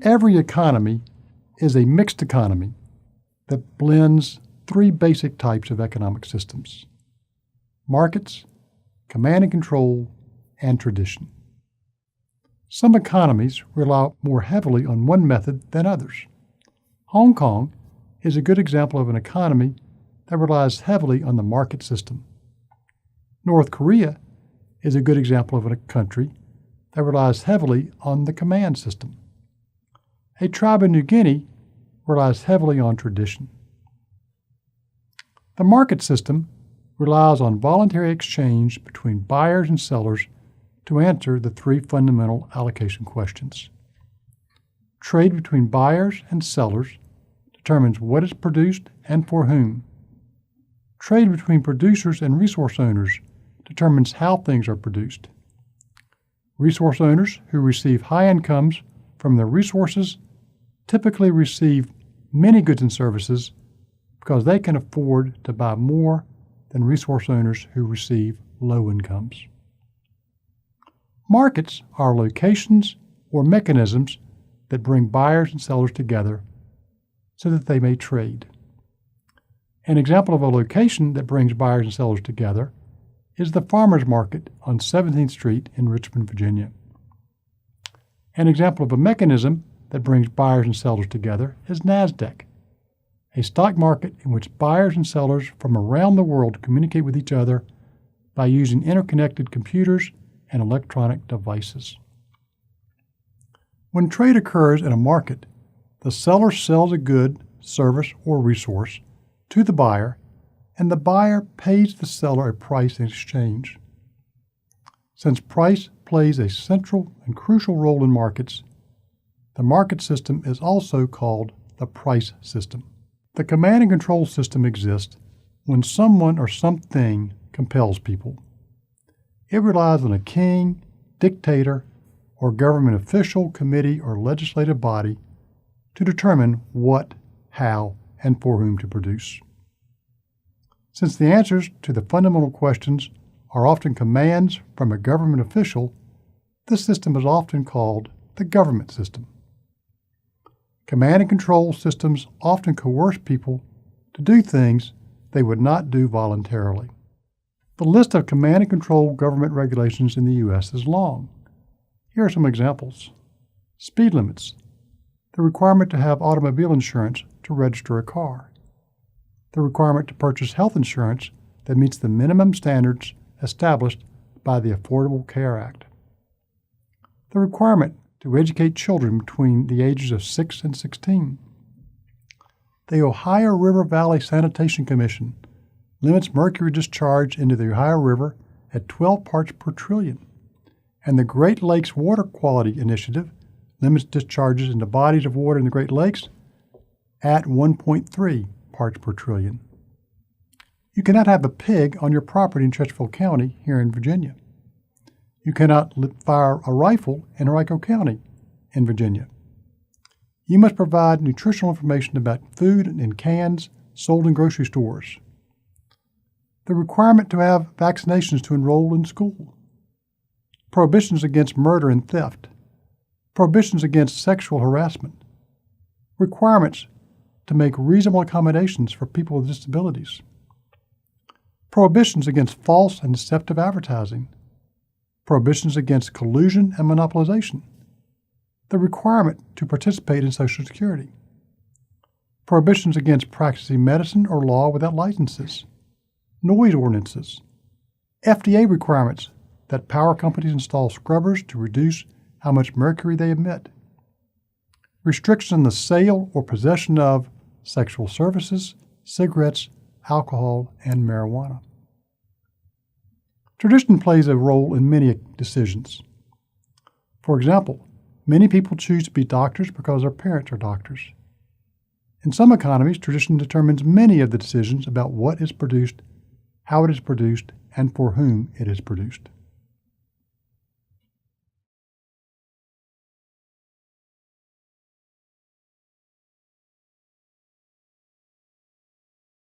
Every economy is a mixed economy that blends three basic types of economic systems: markets, command and control, and tradition. Some economies rely more heavily on one method than others. Hong Kong is a good example of an economy that relies heavily on the market system. North Korea is a good example of a country that relies heavily on the command system. A tribe in New Guinea relies heavily on tradition. The market system relies on voluntary exchange between buyers and sellers to answer the three fundamental allocation questions. Trade between buyers and sellers determines what is produced and for whom. Trade between producers and resource owners determines how things are produced. Resource owners who receive high incomes from their resources typically receive many goods and services because they can afford to buy more than resource owners who receive low incomes. Markets are locations or mechanisms that bring buyers and sellers together so that they may trade. An example of a location that brings buyers and sellers together is the farmers market on 17th Street in Richmond, Virginia. An example of a mechanism that brings buyers and sellers together is NASDAQ, a stock market in which buyers and sellers from around the world communicate with each other by using interconnected computers and electronic devices. When trade occurs in a market, the seller sells a good, service, or resource to the buyer, and the buyer pays the seller a price in exchange. Since price plays a central and crucial role in markets, the market system is also called the price system. The command and control system exists when someone or something compels people. It relies on a king, dictator, or government official, committee, or legislative body to determine what, how, and for whom to produce. Since the answers to the fundamental questions are often commands from a government official, this system is often called the government system. Command and control systems often coerce people to do things they would not do voluntarily. The list of command and control government regulations in the U.S. is long. Here are some examples. Speed limits, the requirement to have automobile insurance to register a car, the requirement to purchase health insurance that meets the minimum standards established by the Affordable Care Act, the requirement to educate children between the ages of 6 and 16. The Ohio River Valley Sanitation Commission limits mercury discharge into the Ohio River at 12 parts per trillion, and the Great Lakes Water Quality Initiative limits discharges into bodies of water in the Great Lakes at 1.3 parts per trillion. You cannot have a pig on your property in Chesterfield County here in Virginia. You cannot fire a rifle in Henrico County in Virginia. You must provide nutritional information about food in cans sold in grocery stores. The requirement to have vaccinations to enroll in school. Prohibitions against murder and theft. Prohibitions against sexual harassment. Requirements to make reasonable accommodations for people with disabilities. Prohibitions against false and deceptive advertising. Prohibitions against collusion and monopolization. The requirement to participate in Social Security. Prohibitions against practicing medicine or law without licenses. Noise ordinances. FDA requirements that power companies install scrubbers to reduce how much mercury they emit. Restrictions on the sale or possession of sexual services, cigarettes, alcohol, and marijuana. Tradition plays a role in many decisions. For example, many people choose to be doctors because their parents are doctors. In some economies, tradition determines many of the decisions about what is produced, how it is produced, and for whom it is produced.